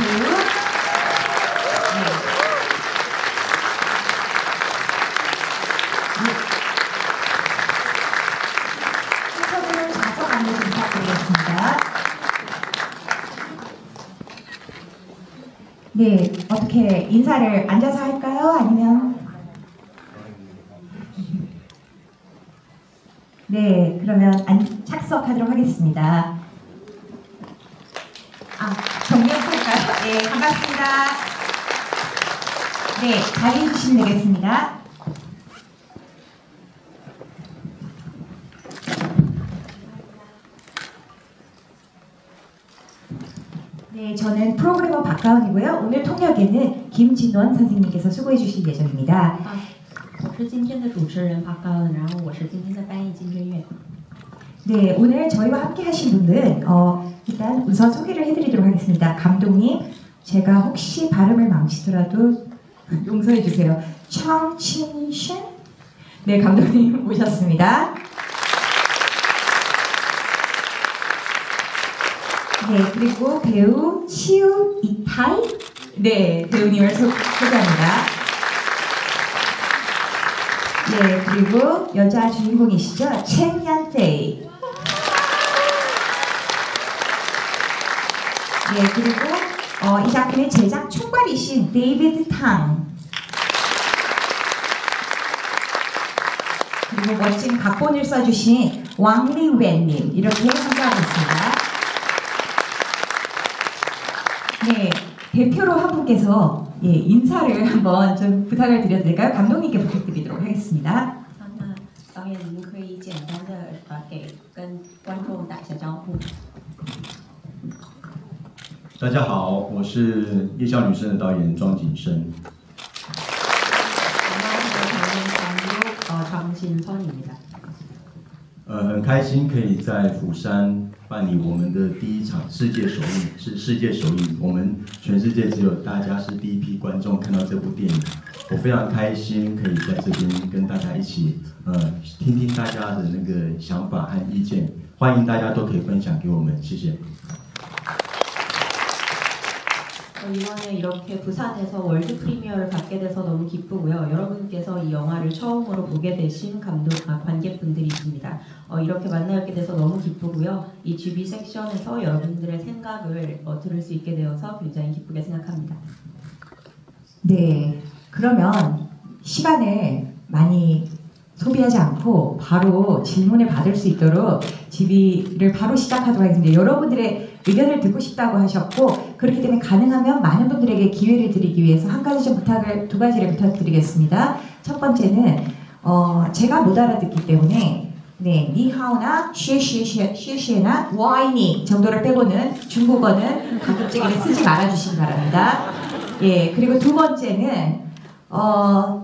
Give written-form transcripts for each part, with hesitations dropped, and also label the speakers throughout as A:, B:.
A: 배우. 순서대로 좌석 안내 좀 부탁드리겠습니다. 네, 어떻게 인사를 앉아서 할까요? 아니면? 네, 그러면 착석하도록 하겠습니다. 정리해서 할까요? 네, 반갑습니다. 네, 자리해 주시면 되겠습니다. 네, 저는 프로그래머 박가은이고요. 오늘 통역에는 김진원 선생님께서 수고해 주실 예정입니다.
B: 我是今天的主持人박가은，然后我是今天的翻译金正月。
A: 네, 오늘 저희와 함께 하신 분들은 일단 우선 소개를 해드리도록 하겠습니다. 감독님, 제가 혹시 발음을 망치더라도 용서해 주세요. 청친신? 네, 감독님 모셨습니다. 네, 그리고 배우 치우 이타이? 네, 배우님을 소개합니다. 네, 그리고 여자 주인공이시죠? 첸얀페이. 네, 그리고 이 작품의 제작 총괄이신 데이비드 탕. 그리고 멋진 각본을 써주신 왕리웬님 이렇게 함께하고 있습니다. 네, 대표로 한 분께서 인사를 한번 좀 부탁을 드려도 될까요? 감독님께 부탁드리도록 하겠습니다.
B: 那导演您可以简单的给跟观众打一下招呼。
C: 大家好，我是《夜校女生》的导演庄景生。 很开心可以在釜山办理我们的第一场世界首映，是世界首映。我们全世界只有大家是第一批观众看到这部电影，我非常开心可以在这边跟大家一起，听听大家的那个想法和意见，欢迎大家都可以分享给我们，谢谢。
B: 이번에 이렇게 부산에서 월드 프리미어를 받게 돼서 너무 기쁘고요. 여러분께서 이 영화를 처음으로 보게 되신 관객분들이십니다. 이렇게 만나게 돼서 너무 기쁘고요. 이 GB 섹션에서 여러분들의 생각을 들을 수 있게 되어서 굉장히 기쁘게 생각합니다.
A: 네, 그러면 시간을 많이 소비하지 않고 바로 질문을 받을 수 있도록 GB를 바로 시작하도록 하겠습니다. 여러분들의 의견을 듣고 싶다고 하셨고 그렇기 때문에 가능하면 많은 분들에게 기회를 드리기 위해서 두 가지를 부탁드리겠습니다. 첫 번째는 제가 못 알아듣기 때문에 네, 니하오나 쉐쉐쉐쉐나 와이니 정도를 빼고는 중국어는 가급적이면 쓰지 말아주시기 바랍니다. 예, 그리고 두 번째는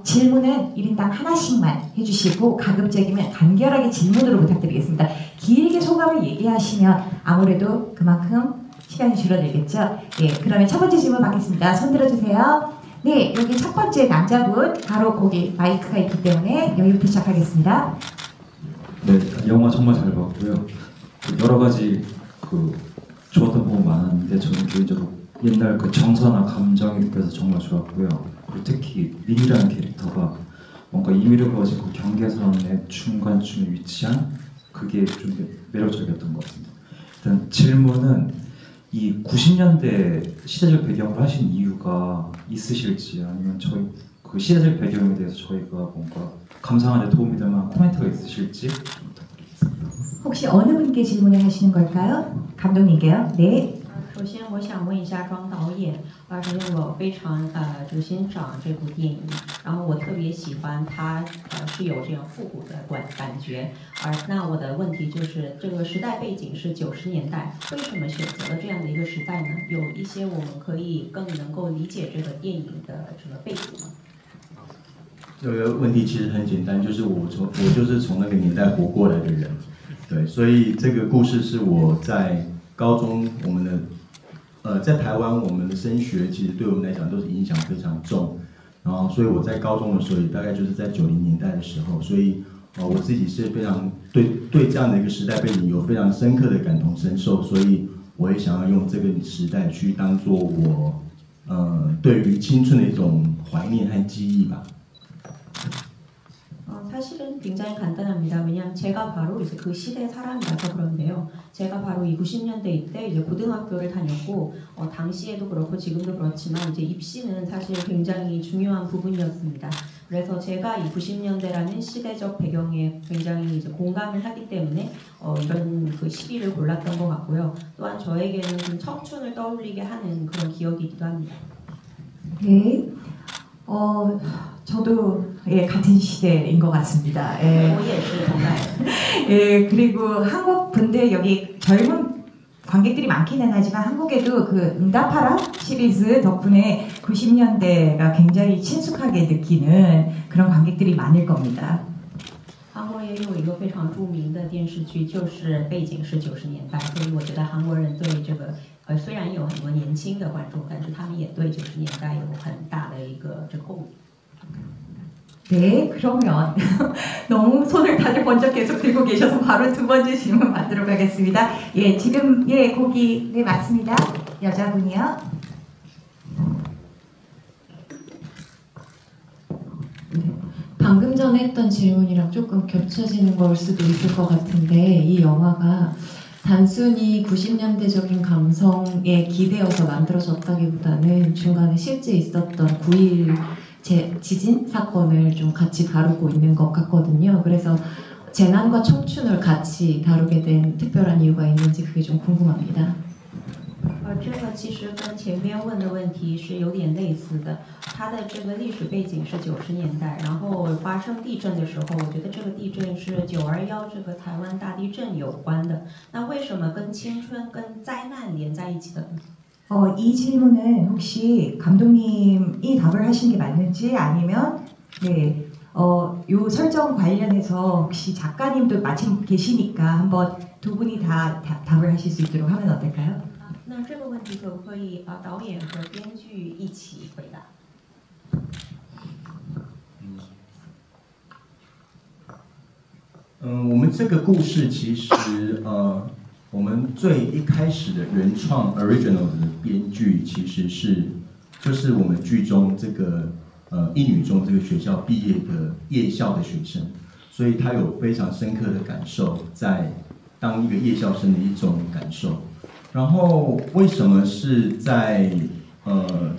A: 질문은 1인당 하나씩만 해주시고 가급적이면 간결하게 질문으로 부탁드리겠습니다. 길게 소감을 얘기하시면 아무래도 그만큼 시간이 줄어들겠죠. 예, 그러면 첫 번째 질문 받겠습니다. 손 들어주세요. 네, 여기 첫 번째 남자분 바로 거기 마이크가 있기 때문에 여기부터 시작하겠습니다.
D: 네, 영화 정말 잘 봤고요. 여러 가지 좋았던 부분 많았는데 저는 개인적으로 옛날 정서나 감정이 느껴서 정말 좋았고요. 그리고 특히 린이라는 캐릭터가 뭔가 임의로 거진 경계선의 중간쯤에 위치한 그게 좀 매력적이었던 것 같습니다. 일단 질문은 이 90년대 시대적 배경을 하신 이유가 있으실지 아니면 저희 그 시대적 배경에 대해서 저희가 뭔가 감상하는 데 도움이 될 만한 코멘트가 있으실지 부탁드리겠습니다.
A: 혹시 어느 분께 질문을 하시는 걸까요? 감독님께요. 네.
B: 首先，我想问一下庄导演，首先我非常欣赏这部电影，然后我特别喜欢它是有这样复古的感觉。那我的问题就是，这个时代背景是90年代，为什么选择了这样的一个时代呢？有一些我们可以更能够理解这个电影的这个背景吗？
C: 这个问题其实很简单，就是我就是从那个年代活过来的人，对，所以这个故事是我在高中我们的。在台湾，我们的升学其实对我们来讲都是影响非常重，然后所以我在高中的时候，也大概就是在90年代的时候，所以我自己是非常对这样的一个时代背景有非常深刻的感同身受，所以我也想要用这个时代去当做我对于青春的一种怀念和记忆吧。
B: 사실은 굉장히 간단합니다. 왜냐하면 제가 바로 이제 그 시대 사람이라서 그런데요. 제가 바로 이 90년대 이때 이제 고등학교를 다녔고 당시에도 그렇고 지금도 그렇지만 이제 입시는 사실 굉장히 중요한 부분이었습니다. 그래서 제가 이 90년대라는 시대적 배경에 굉장히 이제 공감을 하기 때문에 이런 그 시기를 골랐던 것 같고요. 또한 저에게는 좀 청춘을 떠올리게 하는 그런 기억이기도 합니다.
A: 네. 저도 같은 시대인 것 같습니다. 그리고 한국 분들 여기 젊은 관객들이 많기는 하지만 한국에도 그 응답하라 시리즈 덕분에 90년대가 굉장히 친숙하게 느끼는 그런 관객들이 많을 겁니다.
B: 韩国也有一个非常著名的电视剧，就是背景是90年代，所以我觉得韩国人对这个虽然有很多年轻的观众，但是他们也对90年代有很大的一个共鸣。
A: 네, 그러면 너무 손을 다들 먼저 계속 들고 계셔서 바로 두 번째 질문 받도록 하겠습니다. 예, 지금 거기 네 맞습니다. 여자분이요.
E: 방금 전에 했던 질문이랑 조금 겹쳐지는 걸 수도 있을 것 같은데 이 영화가 단순히 90년대적인 감성에 기대어서 만들어졌다기보다는 중간에 실제 있었던 9.11 지진 사건을 좀 같이 다루고 있는 것 같거든요. 그래서 재난과 청춘을 같이 다루게 된 특별한 이유가 있는지 그게 좀 궁금합니다.
B: 这个其实跟前面问的问题是有点类似的，它的这个历史背景是90年代，然后发生地震的时候，我觉得这个地震是921这个台湾大地震有关的。那为什么跟青春跟灾难连在一起的呢？
A: 이 질문은 혹시 감독님이 답을 하신 게 맞는지 아니면 네, 요 설정 관련해서 혹시 작가님도 마침 계시니까 한번 두 분이 다 답을 하실 수 있도록 하면 어떨까요?
B: 那这个问题可不可以导演和编剧一起回答？
C: 我们这个故事其实我们最一开始的原创 original 的编剧其实就是我们剧中这个一女中这个学校毕业的夜校的学生，所以他有非常深刻的感受，在当一个夜校生的一种感受。然后为什么是在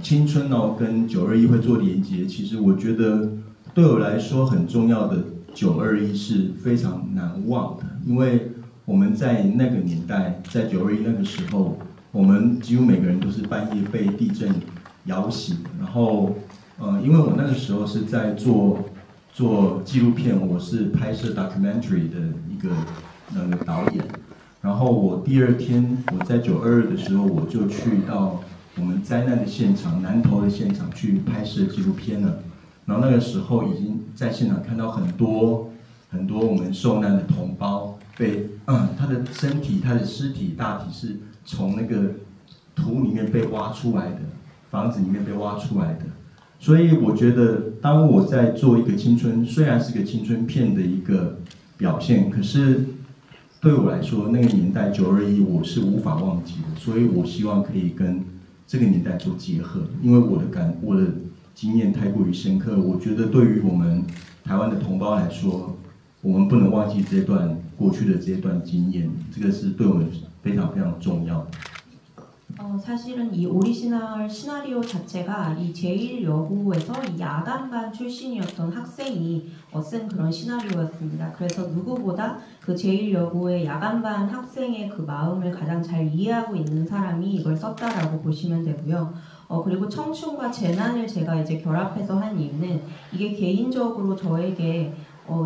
C: 青春跟921会做连结？其实我觉得对我来说很重要的921是非常难忘的，因为我们在那个年代，在921那个时候，我们几乎每个人都是半夜被地震摇醒。然后，因为我那个时候是在做纪录片，我是拍摄 documentary 的一个导演。然后我第二天我在922的时候，我就去到我们灾难的现场，南投的现场去拍摄纪录片了。然后那个时候已经在现场看到很多我们受难的同胞被他的身体、他的尸体大体是从那个土里面被挖出来的，房子里面被挖出来的。所以我觉得，当我在做一个青春，虽然是个青春片的一个表现，可是对我来说，那个年代921我是无法忘记的。所以我希望可以跟这个年代做结合，因为我的经验太过于深刻，我觉得对于我们台湾的同胞来说，我们不能忘记这段过去的这段经验，这个是对我们非常非常重要的。
B: 사실은 이 오리지널 시나리오 자체가 이 제1여고에서 이 야간반 출신이었던 학생이 쓴 그런 시나리오였습니다. 그래서 누구보다 그 제1여고의 야간반 학생의 그 마음을 가장 잘 이해하고 있는 사람이 이걸 썼다라고 보시면 되고요. 그리고 청춘과 재난을 제가 이제 결합해서 한 이유는 이게 개인적으로 저에게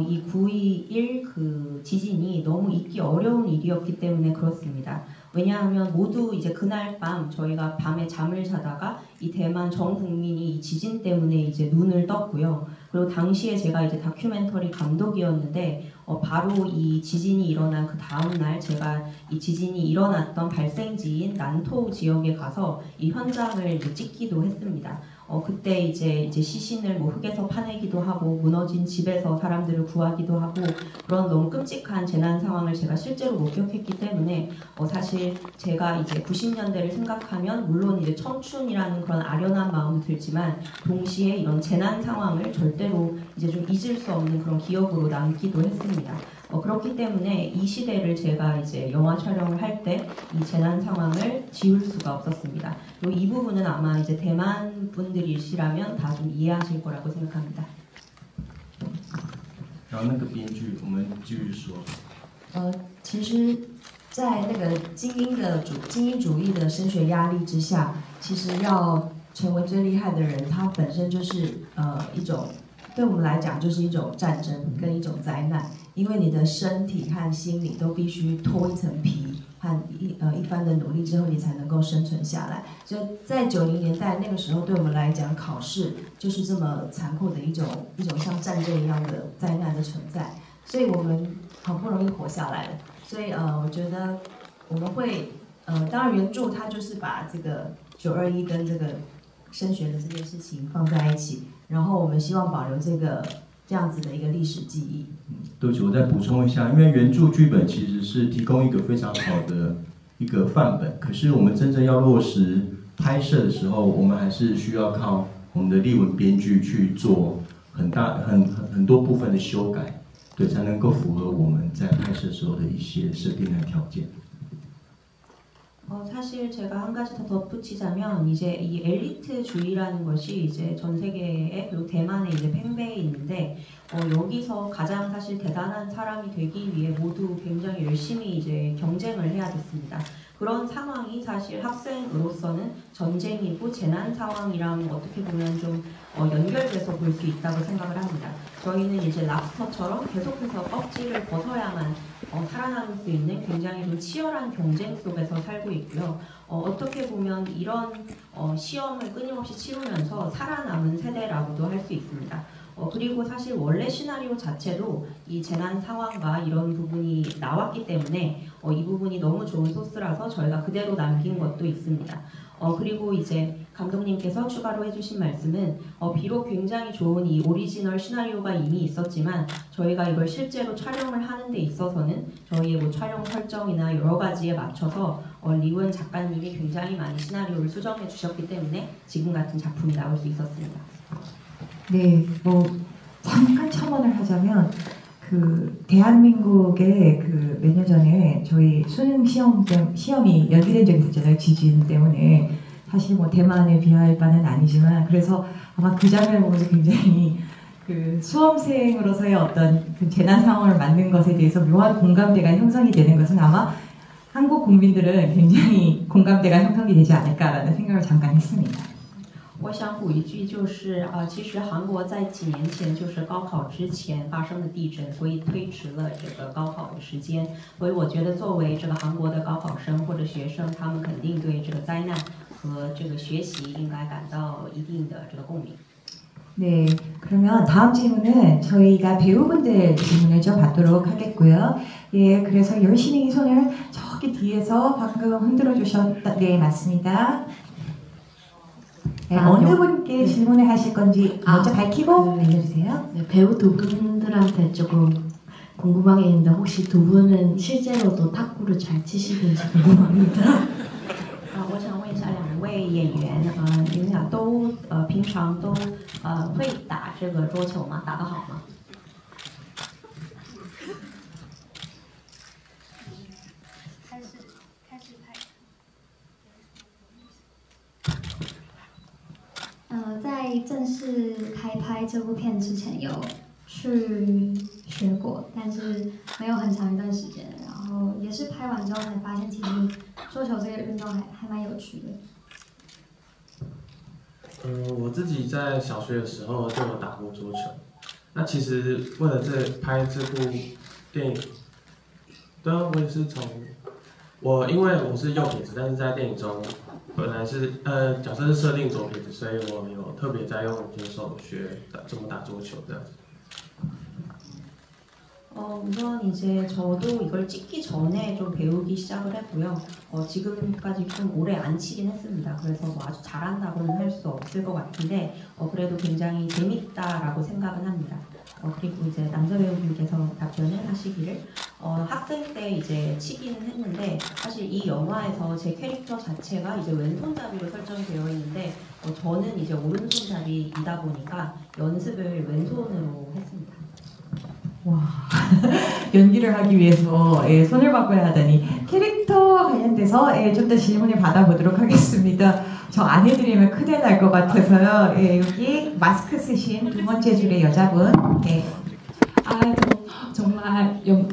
B: 이 9.21 그 지진이 너무 잊기 어려운 일이었기 때문에 그렇습니다. 왜냐하면 모두 이제 그날 밤 저희가 밤에 잠을 자다가 이 대만 전 국민이 이 지진 때문에 이제 눈을 떴고요. 그리고 당시에 제가 이제 다큐멘터리 감독이었는데 바로 이 지진이 일어난 그 다음 날 제가 이 지진이 일어났던 발생지인 난토 지역에 가서 이 현장을 이제 찍기도 했습니다. 그때 이제 시신을 뭐 흙에서 파내기도 하고 무너진 집에서 사람들을 구하기도 하고 그런 너무 끔찍한 재난 상황을 제가 실제로 목격했기 때문에 사실 제가 이제 90년대를 생각하면 물론 이제 청춘이라는 그런 아련한 마음도 들지만 동시에 이런 재난 상황을 절대로 이제 좀 잊을 수 없는 그런 기억으로 남기도 했습니다. 그렇기 때문에 이 시대를 제가 이제 영화 촬영을 할 때 이 재난 상황을 지울 수가 없었습니다. 그리고 이 부분은 아마 이제 대만 분들이시라면 다 좀 이해하실 거라고 생각합니다.
C: 然后那个编剧，我们继续说。
F: 其实，在那个精英主义的升学压力之下，其实要成为最厉害的人，它本身就是一种，对我们来讲就是一种战争跟一种灾难，因为你的身体和心理都必须脱一层皮。和一番的努力之后，你才能够生存下来。所以在90年代那个时候，对我们来讲，考试就是这么残酷的一种像战争一样的灾难的存在。所以我们好不容易活下来了。所以我觉得我们会当然原著它就是把这个921跟这个升学的这件事情放在一起，然后我们希望保留这样子的一个历史记忆。
C: 对不起，我再补充一下，因为原著剧本其实是提供一个非常好的一个范本，可是我们真正要落实拍摄的时候，我们还是需要靠我们的立文编剧去做很多部分的修改，对，才能够符合我们在拍摄时候的一些设定和条件。
B: 사실 제가 한 가지 더 덧붙이자면 이제 이 엘리트주의라는 것이 이제 전 세계에 그리고 대만에 이제 팽배해 있는데 여기서 가장 사실 대단한 사람이 되기 위해 모두 굉장히 열심히 이제 경쟁을 해야 됐습니다. 그런 상황이 사실 학생으로서는 전쟁이고 재난 상황이랑 어떻게 보면 좀 연결돼서 볼 수 있다고 생각을 합니다. 저희는 이제 랍스터처럼 계속해서 껍질을 벗어야만 살아남을 수 있는 굉장히 좀 치열한 경쟁 속에서 살고 있고요. 어떻게 보면 이런 시험을 끊임없이 치르면서 살아남은 세대라고도 할 수 있습니다. 그리고 사실 원래 시나리오 자체도 이 재난 상황과 이런 부분이 나왔기 때문에 이 부분이 너무 좋은 소스라서 저희가 그대로 남긴 것도 있습니다. 그리고 이제 감독님께서 추가로 해주신 말씀은 비록 굉장히 좋은 이 오리지널 시나리오가 이미 있었지만 저희가 이걸 실제로 촬영을 하는 데 있어서는 저희의 뭐 촬영 설정이나 여러 가지에 맞춰서 리원 작가님이 굉장히 많이 시나리오를 수정해 주셨기 때문에 지금 같은 작품이 나올 수 있었습니다.
A: 네, 뭐 잠깐 첨언을 하자면 그 대한민국에 그 몇 년 전에 저희 수능 시험이 연기된 적이 있었잖아요. 지진 때문에. 사실 뭐 대만에 비할 바는 아니지만 그래서 아마 그 장면을 보면서 굉장히 그 수험생으로서의 어떤 그 재난 상황을 만든 것에 대해서 묘한 공감대가 형성이 되는 것은 아마 한국 국민들은 굉장히 공감대가 형성이 되지 않을까라는 생각을 잠깐 했습니다.
B: 我想补一句，就是其实韩国在几年前就是高考之前发生的地震，所以推迟了这个高考的时间。所以我觉得，作为这个韩国的高考生或者学生，他们肯定对这个灾难和这个学习应该感到一定的这个共鸣。
A: 네, 그러면 다음 질문은 저희가 배우분들 질문을 좀 받도록 하겠고요. 예, 그래서 열심히 손을 저기 뒤에서 방금 흔들어 주셨다. 네, 맞습니다. 네, 어느 분께 질문을 하실 건지 먼저 밝히고 알려주세요.
G: 네, 배우 두 분들한테 조금 궁금한 게 있는데 혹시 두 분은 실제로도 탁구를 잘 치시는지 궁금합니다.
B: 我想问一下两位演员，你们俩都平常都会打这个桌球吗？打得好吗？
H: 在正式开拍这部片之前有去学过，但是没有很长一段时间。然后也是拍完之后才发现，其实桌球这个运动还蛮有趣的。
I: 我自己在小学的时候就有打过桌球。那其实为了拍这部电影，对啊，我也是因为我是右撇子，但是在电影中。 本来是角色是设定左撇子，所以我有特别在用左手学怎么打桌球这样子。
B: 우선 이제 저도 이걸 찍기 전에 좀 배우기 시작을 했고요. 지금까지 좀 오래 안 치긴 했습니다. 그래서 뭐 아주 잘한다고는 할 수 없을 것 같은데 그래도 굉장히 재밌다라고 생각은 합니다. 그리고 이제 남자 배우분께서 답변을 하시기를 학생 때 이제 치기는 했는데 사실 이 영화에서 제 캐릭터 자체가 이제 왼손잡이로 설정이 되어 있는데 저는 이제 오른손잡이이다 보니까 연습을 왼손으로 했습니다.
A: 와, 연기를 하기 위해서 손을 바꿔야 하다니 캐릭터 관련돼서 좀 더 질문을 받아보도록 하겠습니다. 저 안 해드리면 큰일 날 것 같아서요. 여기 마스크 쓰신 두 번째 줄의 여자분.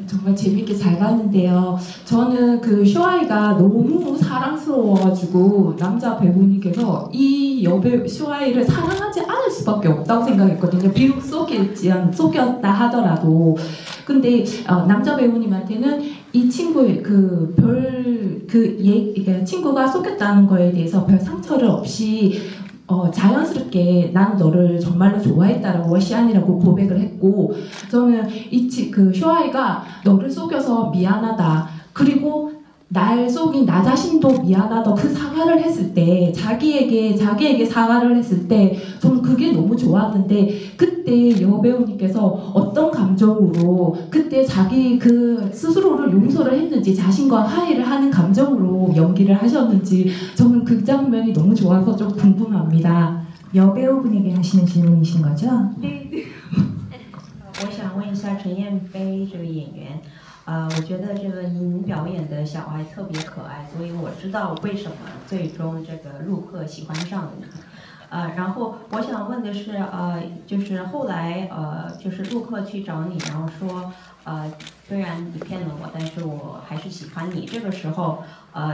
E: 정말 재밌게 잘 봤는데요. 저는 그 쇼아이가 너무 사랑스러워가지고 남자 배우님께서 이 여배 쇼아이를 사랑하지 않을 수밖에 없다고 생각했거든요. 비록 속였다 하더라도. 근데 남자 배우님한테는 이 친구의 친구가 속였다는 거에 대해서 별 상처를 없이 자연스럽게 난 너를 정말로 좋아했다라고 시안이라고 고백을 했고, 저는 그 쇼아이가 너를 속여서 미안하다, 그리고 날 속인 나 자신도 미안하다, 그 사과를 했을 때 자기에게 사과를 했을 때 저는 그게 너무 좋았는데, 그때 여배우님께서 어떤 감정으로 그때 자기 그 스스로를 용서를 했는지, 자신과 화해를 하는 감정으로 연기를 하셨는지, 저는 그 장면이 너무 좋아서 좀 궁금합니다.
A: 여배우분에게 하시는 질문이신 거죠?
B: 네. 我想问一下陈燕飞这个演员，我觉得这个您表演的小孩特别可爱，所以我知道为什么最终这个陆克喜欢上了你。然后我想问的是，就是后来就是陆克去找你，然后说，虽然你骗了我，但是我还是喜欢你。这个时候，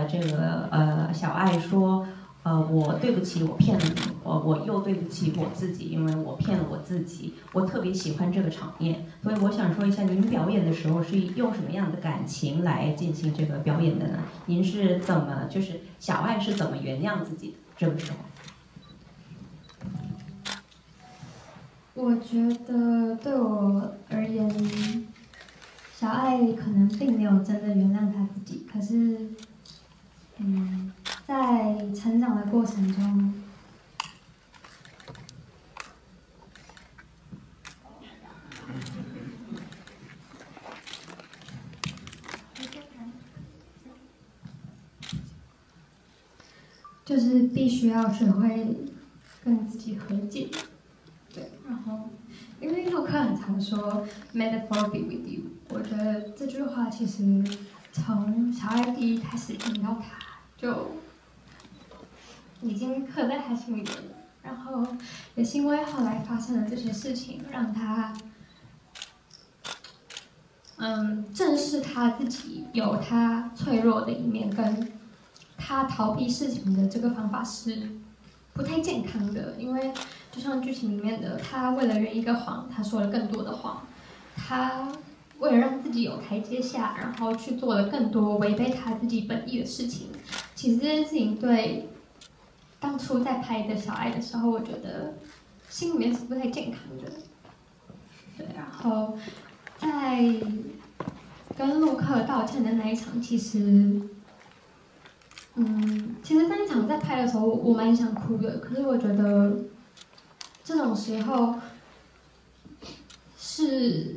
B: 这个小爱说。我对不起，我骗了你，我又对不起我自己，因为我骗了我自己。我特别喜欢这个场面，所以我想说一下，您表演的时候是用什么样的感情来进行这个表演的呢？您是怎么，就是小爱是怎么原谅自己这个时候？
H: 我觉得对我而言，小爱可能并没有真的原谅他自己，可是，在成长的过程中，就是必须要学会跟自己和解。对，然后因为陆克很常说 "metaphor be with you"， 我觉得这句话其实从小爱第一开始听到他就已经刻在他心里面了。然后也是因为后来发生了这些事情，让他正视他自己有他脆弱的一面，跟他逃避事情的这个方法是不太健康的。因为就像剧情里面的，他为了圆一个谎，他说了更多的谎，他为了让自己有台阶下，然后去做了更多违背他自己本意的事情。其实这件事情对当初在拍的小爱的时候，我觉得心里面是不太健康的。对，然后在跟陆克道歉的那一场，其实那一场在拍的时候，我蛮想哭的。可是我觉得这种时候是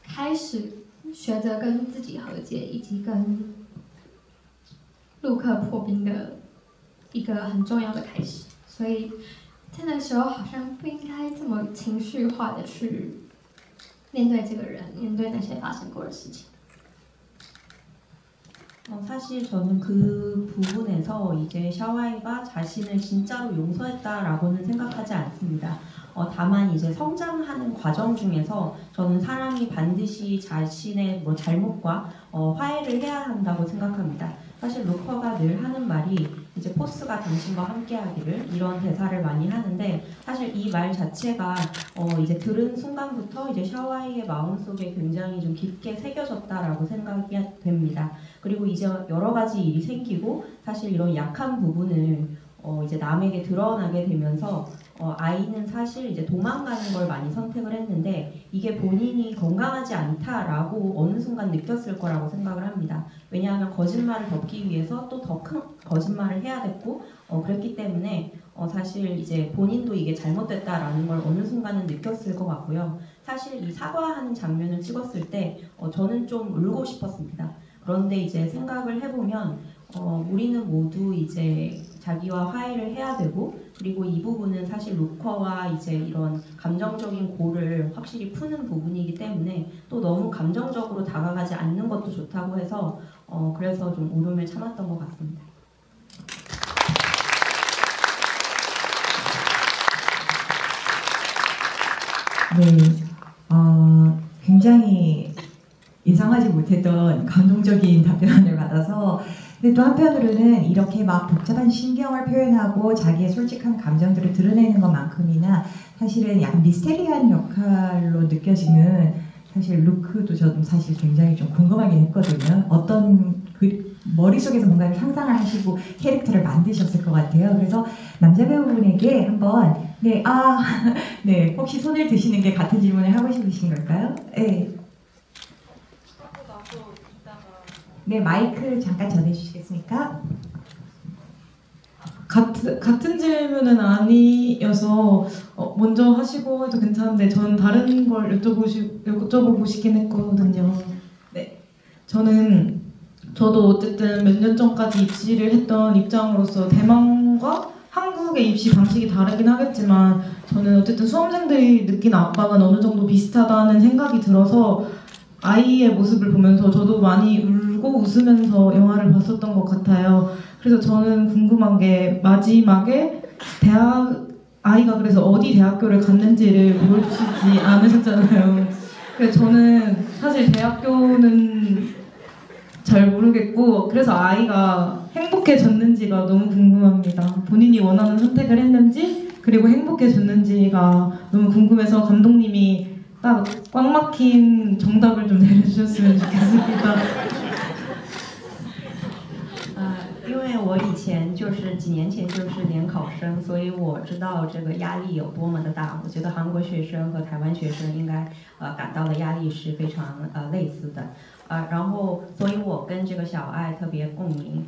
H: 开始学着跟自己和解，以及跟陆克破冰的一个很重要的开始。所以在那时候好像不应该这么情绪化的去面对这个人，面对那些发生过的事情。
B: 사실 저는 그 부분에서 이제 샤와이가 자신을 진짜로 용서했다라고는 생각하지 않습니다. 다만 이제 성장하는 과정 중에서 저는 사람이 반드시 자신의 뭐 잘못과 화해를 해야 한다고 생각합니다. 사실 루커가 늘 하는 말이 이제 포스가 당신과 함께하기를 이런 대사를 많이 하는데 사실 이 말 자체가 이제 들은 순간부터 이제 샤와이의 마음속에 굉장히 좀 깊게 새겨졌다라고 생각이 됩니다. 그리고 이제 여러 가지 일이 생기고 사실 이런 약한 부분을 이제 남에게 드러나게 되면서 아이는 사실 이제 도망가는 걸 많이 선택을 했는데 이게 본인이 건강하지 않다라고 어느 순간 느꼈을 거라고 생각을 합니다. 왜냐하면 거짓말을 덮기 위해서 또 더 큰 거짓말을 해야 됐고 그랬기 때문에 사실 이제 본인도 이게 잘못됐다라는 걸 어느 순간은 느꼈을 것 같고요. 사실 이 사과하는 장면을 찍었을 때 저는 좀 울고 싶었습니다. 그런데 이제 생각을 해보면 우리는 모두 이제 자기와 화해를 해야 되고 그리고 이 부분은 사실 루커와 이제 이런 감정적인 골을 확실히 푸는 부분이기 때문에 또 너무 감정적으로 다가가지 않는 것도 좋다고 해서 그래서 좀 울음을 참았던 것 같습니다.
A: 네, 굉장히 예상하지 못했던 감동적인 답변을 받아서 근데 또 한편으로는 이렇게 막 복잡한 신경을 표현하고 자기의 솔직한 감정들을 드러내는 것만큼이나 사실은 약간 미스테리한 역할로 느껴지는 사실 루크도 저는 사실 굉장히 좀 궁금하긴 했거든요. 어떤 머릿속에서 뭔가를 상상을 하시고 캐릭터를 만드셨을 것 같아요. 그래서 남자 배우분에게 한번 네, 혹시 손을 드시는 게 같은 질문을 하고 싶으신 걸까요? 네. 네, 마이크 잠깐 전해주시겠습니까?
J: 같은 질문은 아니어서 먼저 하시고 해도 괜찮은데 저는 다른 걸 여쭤보고 싶긴 했거든요. 네, 저도 어쨌든 몇 년 전까지 입시를 했던 입장으로서 대만과 한국의 입시 방식이 다르긴 하겠지만 저는 어쨌든 수험생들이 느끼는 압박은 어느 정도 비슷하다는 생각이 들어서 아이의 모습을 보면서 저도 많이 울고 웃으면서 영화를 봤었던 것 같아요. 그래서 저는 궁금한 게 마지막에 아이가 그래서 어디 대학교를 갔는지를 보여주시지 않으셨잖아요. 그래서 저는 사실 대학교는 잘 모르겠고 그래서 아이가 행복해졌는지가 너무 궁금합니다. 본인이 원하는 선택을 했는지 그리고 행복해졌는지가 너무 궁금해서 감독님이 딱 꽉 막힌 정답을 좀 내려주셨으면 좋겠습니다.
B: 因为我以前就是几年前就是联考生，所以我知道这个压力有多么的大。我觉得韩国学生和台湾学生应该感到的压力是非常类似的。然后所以我跟这个小爱特别共鸣。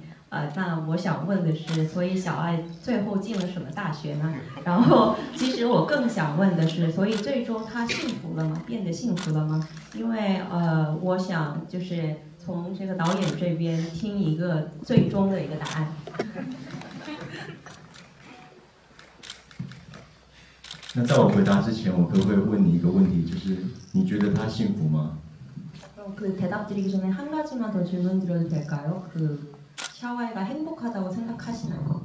B: 那我想问的是，所以小爱最后进了什么大学呢？然后其实我更想问的是，所以最终她幸福了吗？变得幸福了吗？因为我想就是从这个导演这边听一个最终的一个答案。
C: 那在我回答之前，我可不可以问你一个问题，就是你觉得她幸福吗？
B: 그 대답 드리기 전에 한 가지만 더 질문 드려도 될까요? 샤와이가 행복하다고 생각하시나요?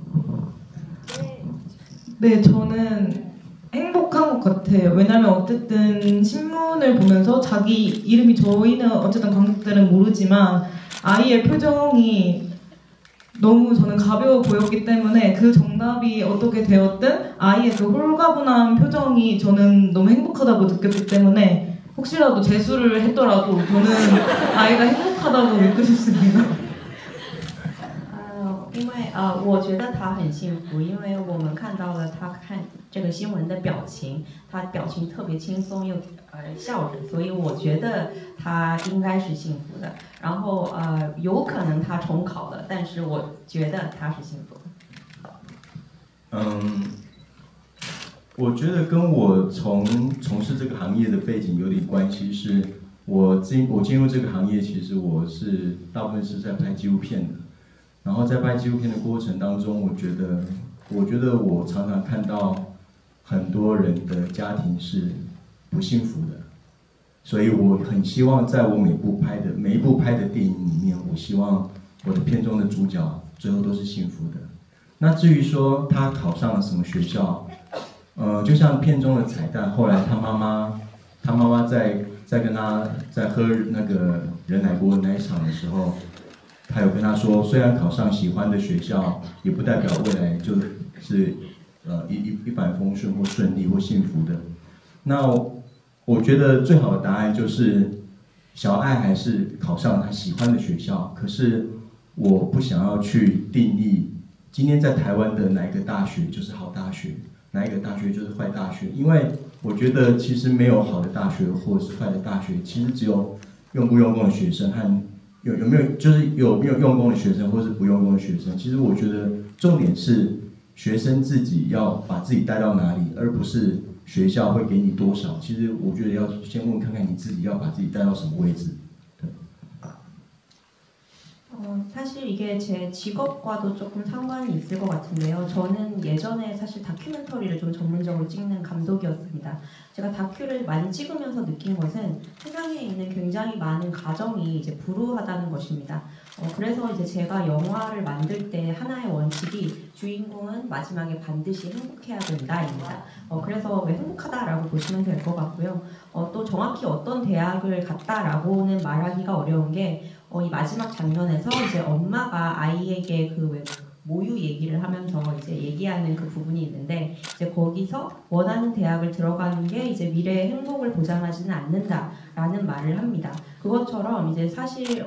J: 네, 저는 행복한 것 같아요. 왜냐면 어쨌든 신문을 보면서 자기 이름이 저희는 어쨌든 관객들은 모르지만 아이의 표정이 너무 저는 가벼워 보였기 때문에 그 정답이 어떻게 되었든 아이의 그 홀가분한 표정이 저는 너무 행복하다고 느꼈기 때문에 혹시라도 재수를 했더라도 저는 아이가 행복하다고 믿고 싶습니다.
B: 因为我觉得他很幸福，因为我们看到了他看这个新闻的表情，他表情特别轻松又笑着，所以我觉得他应该是幸福的。然后有可能他重考了，但是我觉得他是幸福的。
C: 我觉得跟我从事这个行业的背景有点关系，是我进入这个行业，其实我是大部分是在拍纪录片的。然后在拍纪录片的过程当中，我觉得我常常看到很多人的家庭是不幸福的，所以我很希望在我每一部拍的电影里面，我希望我的片中的主角最后都是幸福的。那至于说他考上了什么学校，就像片中的彩蛋，后来他妈妈在跟他在喝那个人奶锅奶茶的时候。他有跟他说，虽然考上喜欢的学校，也不代表未来就是一帆风顺或顺利或幸福的。那我觉得最好的答案就是小爱还是考上他喜欢的学校，可是我不想要去定义今天在台湾的哪一个大学就是好大学，哪一个大学就是坏大学？因为我觉得其实没有好的大学或者是坏的大学，其实只有用不用功的学生和有没有用功的学生或是不用功的学生。其实我觉得重点是学生自己要把自己带到哪里，而不是学校会给你多少。其实我觉得要先问看看你自己要把自己带到什么位置。
B: 사실 이게 제 직업과도 조금 상관이 있을 것 같은데요. 저는 예전에 사실 다큐멘터리를 좀 전문적으로 찍는 감독이었습니다. 제가 다큐를 많이 찍으면서 느낀 것은 세상에 있는 굉장히 많은 가정이 이제 불우하다는 것입니다. 그래서 이제 제가 영화를 만들 때 하나의 원칙이 주인공은 마지막에 반드시 행복해야 된다입니다. 그래서 왜 행복하다라고 보시면 될 것 같고요. 또 정확히 어떤 대학을 갔다라고는 말하기가 어려운 게 이 마지막 장면에서 이제 엄마가 아이에게 그 모유 얘기를 하면서 이제 얘기하는 그 부분이 있는데 이제 거기서 원하는 대학을 들어가는 게 이제 미래의 행복을 보장하지는 않는다라는 말을 합니다. 그것처럼 이제 사실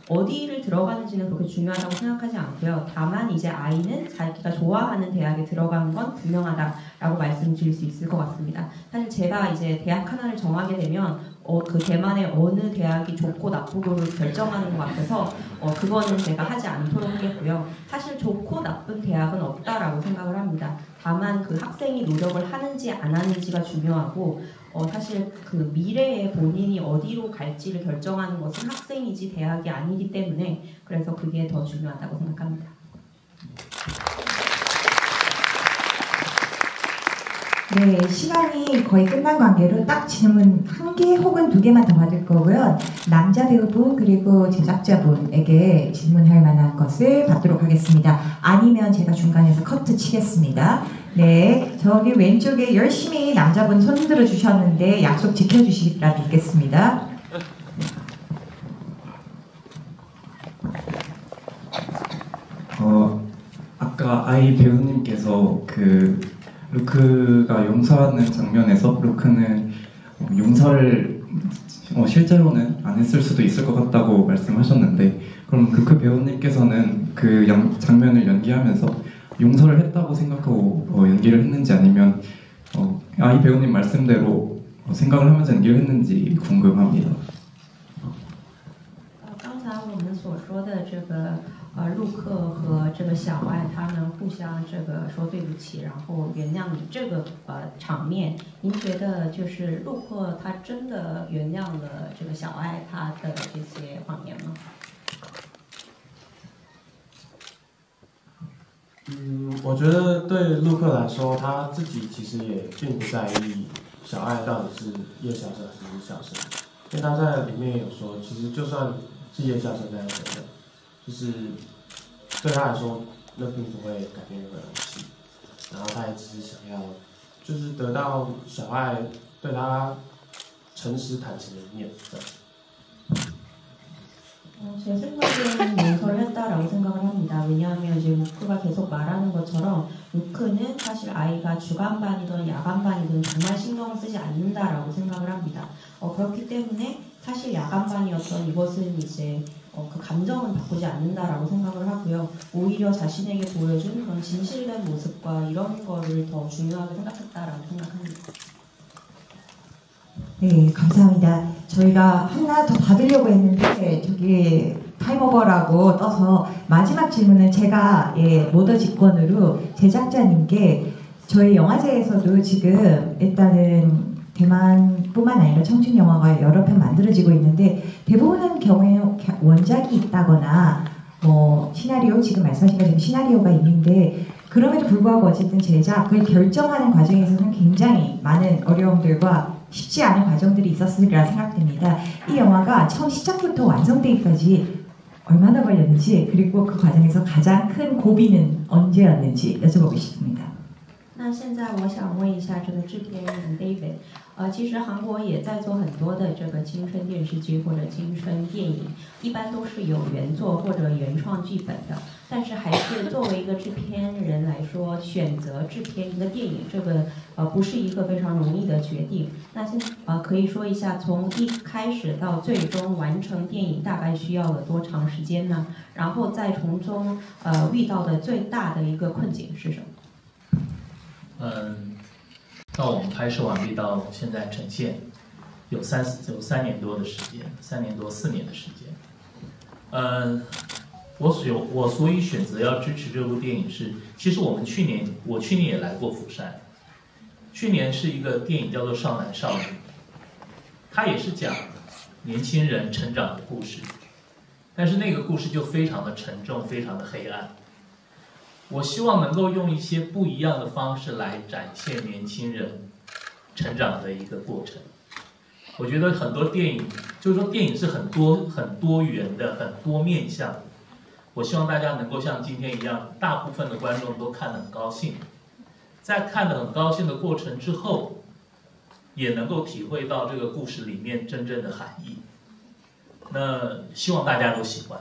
B: 어디를 들어가는지는 그렇게 중요하다고 생각하지 않고요. 다만 이제 아이는 자기가 좋아하는 대학에 들어가는 건 분명하다라고 말씀드릴 수 있을 것 같습니다. 사실 제가 이제 대학 하나를 정하게 되면 그 대만의 어느 대학이 좋고 나쁘고를 결정하는 것 같아서 그거는 제가 하지 않도록 하겠고요. 사실 좋고 나쁜 대학은 없다라고 생각을 합니다. 다만 그 학생이 노력을 하는지 안 하는지가 중요하고 사실 그 미래에 본인이 어디로 갈지를 결정하는 것은 학생이지 대학이 아니기 때문에 그래서 그게 더 중요하다고 생각합니다.
A: 네, 시간이 거의 끝난 관계로 딱 질문 1개 혹은 2개만 더 받을 거고요. 남자 배우분 그리고 제작자분에게 질문할 만한 것을 받도록 하겠습니다. 아니면 제가 중간에서 커트 치겠습니다. 네, 저기 왼쪽에 열심히 남자분 손 흔들어 주셨는데 약속 지켜주시리라 믿겠습니다.
K: 아까 아이 배우님께서 루크가 용서하는 장면에서 루크는 용서를 실제로는 안 했을 수도 있을 것 같다고 말씀하셨는데 그럼 루크 배우님께서는 그 장면을 연기하면서 용서를 했다고 생각하고 연기를 했는지 아니면 아이 배우님 말씀대로 생각을 하면서 연기를 했는지 궁금합니다.
B: 刚才我们所说的这个陆克和这个小爱他们互相这个说对不起，然后原谅你这个场面，您觉得就是陆克他真的原谅了这个小爱他的这些谎言吗？
I: 我觉得对陆克来说，他自己其实也并不在意小爱到底是叶孝生还是小生，因为他在里面有说，其实就算是叶孝生那样的人，就是对他来说，那并不会改变任何东西。然后他也只是想要，就是得到小爱对他诚实坦诚的一面。
B: 제 생각에는 용서를 했다라고 생각을 합니다. 왜냐하면 이제 루크가 계속 말하는 것처럼 루크는 사실 아이가 주간반이든 야간반이든 정말 신경을 쓰지 않는다라고 생각을 합니다. 그렇기 때문에 사실 야간반이었던 이것은 이제 그 감정은 바꾸지 않는다라고 생각을 하고요. 오히려 자신에게 보여준 그런 진실된 모습과 이런 거를 더 중요하게 생각했다라고 생각합니다.
A: 네, 감사합니다. 저희가 하나 더 받으려고 했는데 저기 타임오버라고 떠서 마지막 질문은 제가 모더 직권으로 제작자님께 저희 영화제에서도 지금 일단은 대만뿐만 아니라 청춘 영화가 여러 편 만들어지고 있는데 대부분의 경우에는 원작이 있다거나 시나리오 지금 말씀하신 것처럼 시나리오가 있는데 그럼에도 불구하고 어쨌든 제작을 결정하는 과정에서는 굉장히 많은 어려움들과 쉽지 않은 과정들이 있었으리라 생각됩니다. 이 영화가 처음 시작부터 완성되기까지 얼마나 걸렸는지 그리고 그 과정에서 가장 큰 고비는 언제였는지 여쭤보고 싶습니다.
B: 那现在我想问一下这个制片人 David，其实韩国也在做很多的这个青春电视剧或者青春电影，一般都是有原作或者原创剧本的。但是还是作为一个制片人来说，选择制片一个电影，这个不是一个非常容易的决定。那现可以说一下，从一开始到最终完成电影大概需要了多长时间呢？然后再从中遇到的最大的一个困境是什么？
L: 到我们拍摄完毕到现在呈现，有3年多的时间，4年的时间。我所以选择要支持这部电影是，其实我去年也来过釜山，去年是一个电影叫做《少男少女》，它也是讲年轻人成长的故事，但是那个故事就非常的沉重，非常的黑暗。我希望能够用一些不一样的方式来展现年轻人成长的一个过程。我觉得很多电影，就是说电影是很多元的，很多面向的。我希望大家能够像今天一样，大部分的观众都看得很高兴，在看得很高兴的过程之后，也能够体会到这个故事里面真正的含义。那希望大家都喜欢。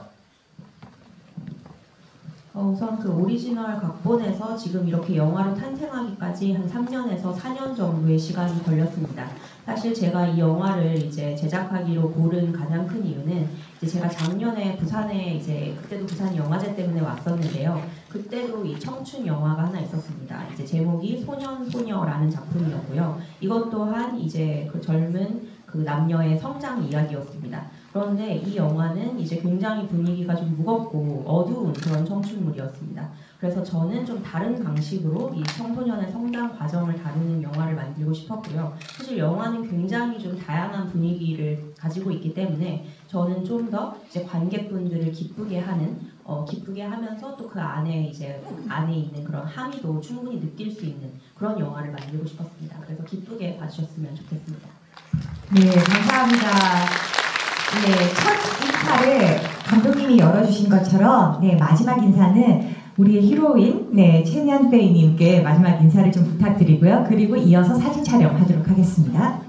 B: 우선 그 오리지널 각본에서 지금 이렇게 영화로 탄생하기까지 한 3년에서 4년 정도의 시간이 걸렸습니다. 사실 제가 이 영화를 이제 제작하기로 고른 가장 큰 이유는 이제 제가 작년에 부산에 이제 그때도 부산 영화제 때문에 왔었는데요. 그때도 이 청춘 영화가 하나 있었습니다. 이제 제목이 소년 소녀라는 작품이었고요. 이것 또한 이제 그 젊은 그 남녀의 성장 이야기였습니다. 그런데 이 영화는 이제 굉장히 분위기가 좀 무겁고 어두운 그런 청춘물이었습니다. 그래서 저는 좀 다른 방식으로 이 청소년의 성장 과정을 다루는 영화를 만들고 싶었고요. 사실 영화는 굉장히 좀 다양한 분위기를 가지고 있기 때문에 저는 좀 더 이제 관객분들을 기쁘게 하면서 또 그 안에 있는 그런 함의도 충분히 느낄 수 있는 그런 영화를 만들고 싶었습니다. 그래서 기쁘게 봐주셨으면 좋겠습니다.
A: 네, 감사합니다. 네, 첫 인사를 감독님이 열어주신 것처럼 네, 마지막 인사는 우리의 히로인 최미안 페이님께 마지막 인사를 좀 부탁드리고요. 그리고 이어서 사진 촬영하도록 하겠습니다.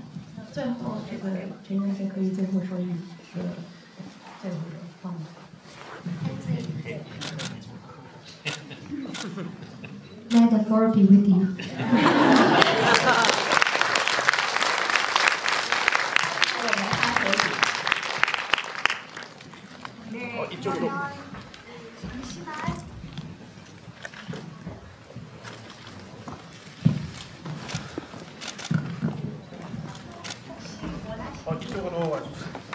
B: 最后这个陈先生可以最后说一句最后的话吗？
H: Let the four be with you.
M: 이쪽으로. 이쪽으로 와주세요.